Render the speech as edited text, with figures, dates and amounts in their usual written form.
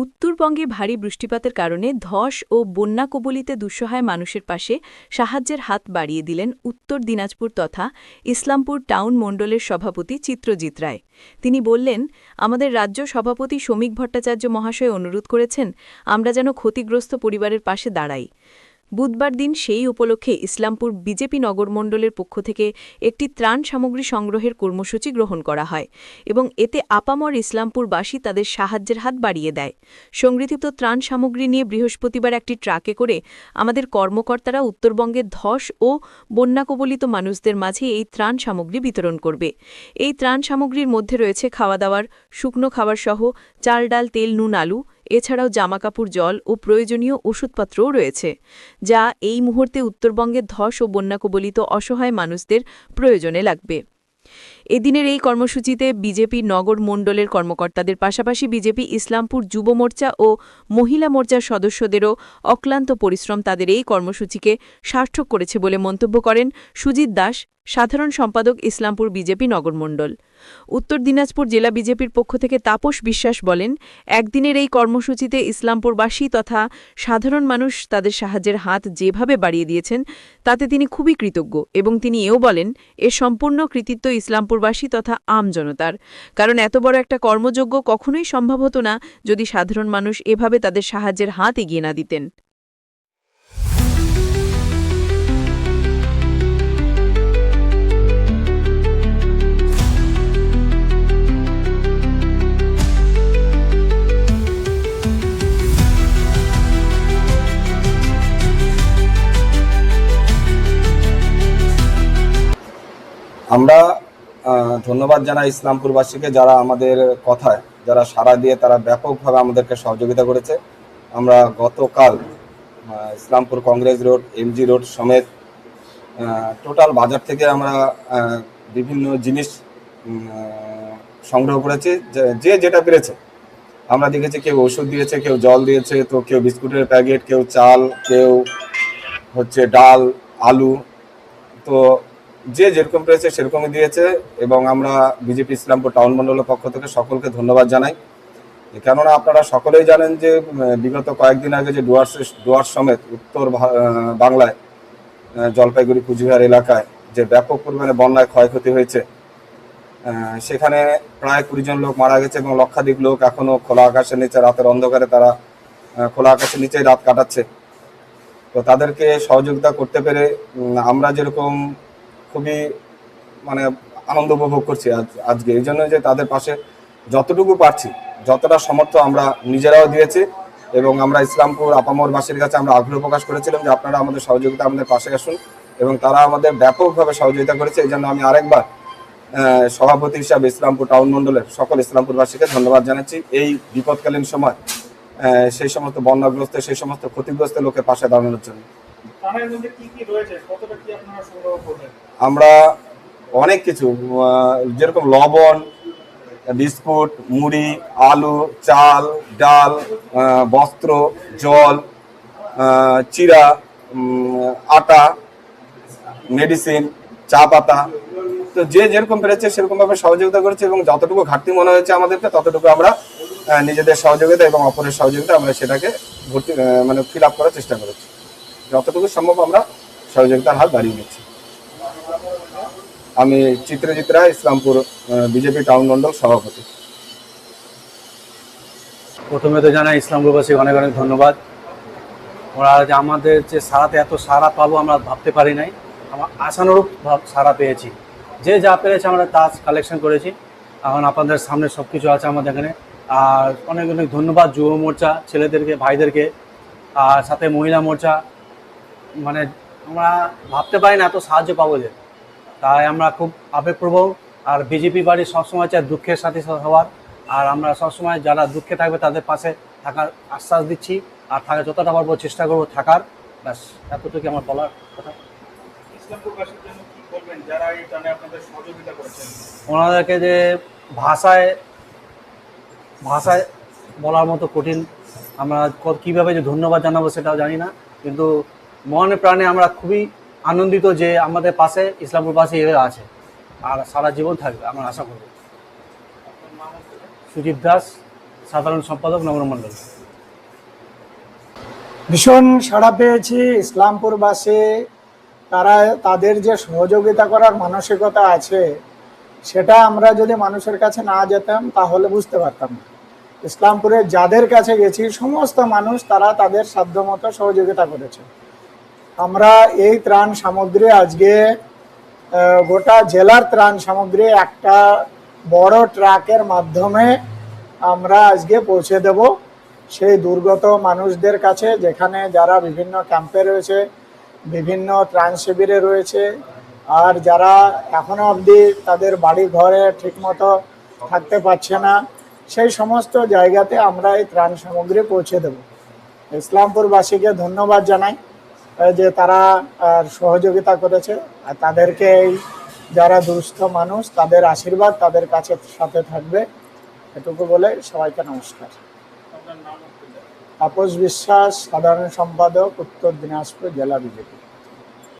উত্তরবঙ্গে ভারী বৃষ্টিপাতের কারণে ধস ও বন্যা কবলিত দুঃসহায় মানুষের পাশে সাহায্যের হাত বাড়িয়ে দিলেন উত্তর দিনাজপুর তথা ইসলামপুর টাউন মণ্ডলের সভাপতি চিত্রজিৎ রায়। তিনি বললেন, আমাদের রাজ্য সভাপতি শ্রমিক ভট্টাচার্য মহাশয় অনুরোধ করেছেন আমরা যেন ক্ষতিগ্রস্ত পরিবারের পাশে দাঁড়াই। বুধবার দিন সেই উপলক্ষে ইসলামপুর বিজেপি নগরমণ্ডলের পক্ষ থেকে একটি ত্রাণ সামগ্রী সংগ্রহের কর্মসূচি গ্রহণ করা হয় এবং এতে আপামর ইসলামপুরবাসী তাদের সাহায্যের হাত বাড়িয়ে দেয়। সংগৃহীত ত্রাণ সামগ্রী নিয়ে বৃহস্পতিবার একটি ট্রাকে করে আমাদের কর্মকর্তারা উত্তরবঙ্গের ধস ও বন্যা কবলিত মানুষদের মাঝে এই ত্রাণ সামগ্রী বিতরণ করবে। এই ত্রাণ সামগ্রীর মধ্যে রয়েছে খাওয়া দাওয়ার, শুকনো খাবার সহ চাল, ডাল, তেল, নুন, আলু, এছাড়াও জামাকাপড়, জল ও প্রয়োজনীয় ওষুধপত্রও রয়েছে, যা এই মুহূর্তে উত্তরবঙ্গের ধস ও বন্যা কবলিত অসহায় মানুষদের প্রয়োজনে লাগবে। এদিনের এই কর্মসূচিতে বিজেপি নগর মণ্ডলের কর্মকর্তাদের পাশাপাশি বিজেপি ইসলামপুর যুব মোর্চা ও মহিলা মোর্চার সদস্যদেরও অক্লান্ত পরিশ্রম তাদের এই কর্মসূচিকে সার্থক করেছে বলে মন্তব্য করেন সুজিত দাস, সাধারণ সম্পাদক, ইসলামপুর বিজেপি নগরমণ্ডল। উত্তর দিনাজপুর জেলা বিজেপির পক্ষ থেকে তাপস বিশ্বাস বলেন, একদিনের এই কর্মসূচিতে ইসলামপুরবাসী তথা সাধারণ মানুষ তাদের সাহায্যের হাত যেভাবে বাড়িয়ে দিয়েছেন তাতে তিনি খুবই কৃতজ্ঞ এবং তিনি এও বলেন, এর সম্পূর্ণ কৃতিত্ব ইসলামপুরবাসী তথা আম জনতার, কারণ এত বড় একটা কর্মযজ্ঞ কখনোই সম্ভব হতো না যদি সাধারণ মানুষ এভাবে তাদের সাহায্যের হাত এগিয়ে না দিতেন। আমরা ধন্যবাদ জানাই ইসলামপুরবাসীকে, যারা আমাদের কথায় যারা সাড়া দিয়ে তারা ব্যাপকভাবে আমাদেরকে সহযোগিতা করেছে। আমরা গতকাল Islampur Congress road, MG road সমেত টোটাল বাজার থেকে আমরা বিভিন্ন জিনিস সংগ্রহ করেছি, যে যেটা পেরেছে। আমরা দেখেছি কেউ ওষুধ দিয়েছে, কেউ জল দিয়েছে, তো কেউ বিস্কুটের প্যাকেট, কেউ চাল, কেউ হচ্ছে ডাল, আলু, তো যে যেরকম পেয়েছে সেরকমই দিয়েছে। এবং আমরা বিজেপি ইসলামপুর টাউন মণ্ডলের পক্ষ থেকে সকলকে ধন্যবাদ জানাই, কেননা আপনারা সকলেই জানেন যে বিগত কয়েকদিন আগে যে ডুয়ার্স সমেত উত্তর বাংলায় জলপাইগুড়ি কুচবিহার এলাকায় যে ব্যাপক পরিমাণে বন্যায় ক্ষয়ক্ষতি হয়েছে, সেখানে প্রায় 20 জন লোক মারা গেছে এবং লক্ষাধিক লোক এখনও খোলা আকাশের নিচে রাতের অন্ধকারে তারা খোলা আকাশের নিচেই রাত কাটাচ্ছে। তো তাদেরকে সহযোগিতা করতে পেরে আমরা যেরকম খুবই আনন্দ উপভোগ করছি আজকে, এই জন্য যে তাদের পাশে যতটুকু পারছি, যতটা সমর্থ আমরা নিজেরাও দিয়েছি। এবং আমরা ইসলামপুর আপামরবাসীর কাছে আমরা আগ্রহ প্রকাশ করেছিলাম যে আপনারা আমাদের সহযোগিতা আমাদের পাশে আসুন, এবং তারা আমাদের ব্যাপকভাবে সহযোগিতা করেছে। এই জন্য আমি আরেকবার সভাপতি হিসাবে ইসলামপুর টাউন মণ্ডলের সকল ইসলামপুরবাসীকে ধন্যবাদ জানাচ্ছি এই বিপদকালীন সময় সেই সমস্ত বন্যাগ্রস্ত, সেই সমস্ত ক্ষতিগ্রস্ত লোকের পাশে দাঁড়ানোর জন্য। আমরা অনেক কিছু, যেরকম লবণ, বিস্কুট, মুড়ি, আলু, চাল, ডাল, বস্ত্র, জল, চিরা, আটা, মেডিসিন, চা পাতা, তো যে যেরকম পেরেছে সেরকমভাবে সহযোগিতা করেছে। এবং যতটুকু ঘাটতি মনে হয়েছে আমাদেরকে ততটুকু আমরা নিজেদের সহযোগিতা এবং অপরের সহযোগিতা আমরা সেটাকে ফিল আপ করার চেষ্টা করেছি। যতটুকু সম্ভব আমরা সহযোগিতার হাত বাড়িয়ে নিচ্ছি। আমি চিত্রজিৎ রায়, ইসলামপুর বিজেপি টাউন মণ্ডল সভাপতি। প্রথমে তো জানাই ইসলামপুরবাসী অনেক অনেক ধন্যবাদ। ওরা যে আমাদের যে সারাতে এত সারা পাবো আমরা ভাবতে পারি নাই, আমার আশানুরূপ সারা পেয়েছি। যে যা পেরেছে আমরা তা কালেকশন করেছি। এখন আপনাদের সামনে সব কিছু আছে আমাদের এখানে। আর অনেক অনেক ধন্যবাদ যুব মোর্চা ছেলেদেরকে, ভাইদেরকে, আর সাথে মহিলা মোর্চা। আমরা ভাবতে পারি না এত সাহায্য পাবো যে, তাই আমরা খুব আবেগপ্রবণ। আর বিজেপি বাড়ি সবসময় চাই দুঃখের সাথে হওয়ার, আর আমরা সবসময় যারা দুঃখে থাকবে তাদের পাশে থাকার আশ্বাস দিচ্ছি, আর থাকা যতটা পারবো চেষ্টা করবো থাকার। ব্যাস এতটুকু আমার বলার কথা। ওনাদেরকে যে ভাষায় বলার মতো কঠিন, আমরা কীভাবে যে ধন্যবাদ জানাবো সেটাও জানি না, কিন্তু মনে প্রাণে আমরা খুবই আনন্দিত যে আমাদের পাশে ইসলামপুরবাসী এরা আছে আর সারা জীবন থাকবে আমরা আশা করব। সুজিত দাস, সাধারণ সম্পাদক নগর মণ্ডল। ভীষণ সাড়া পেয়েছি ইসলামপুরবাসী, তারা তাদের যে সহযোগিতা করার মানসিকতা আছে সেটা আমরা যদি মানুষের কাছে না যেতাম তাহলে বুঝতে পারতাম না। ইসলামপুরে যাদের কাছে গেছি সমস্ত মানুষ তারা তাদের সাধ্যমতো সহযোগিতা করেছে। আমরা এই ত্রাণ সামগ্রী আজকে গোটা জেলার ত্রাণ সামগ্রী একটা বড় ট্রাকের মাধ্যমে আমরা আজকে পৌঁছে দেব সেই দুর্গত মানুষদের কাছে, যেখানে যারা বিভিন্ন ক্যাম্পে রয়েছে, বিভিন্ন ত্রাণ শিবিরে রয়েছে, আর যারা এখনো অবধি তাদের বাড়ি ঘরে ঠিকমতো থাকতে পারছে না, সেই সমস্ত জায়গাতে আমরা এই ত্রাণ সামগ্রী পৌঁছে দেব। ইসলামপুরবাসীকে ধন্যবাদ জানাই যে তারা সহযোগিতা করেছে, আর তাদেরকে এই যারা দুস্থ মানুষ তাদের আশীর্বাদ তাদের কাছে সাথে থাকবে, এটুকু বলে সবাইকে নমস্কার। তাপস বিশ্বাস, সাধারণ সম্পাদক, উত্তর দিনাজপুর জেলা বিজেপি।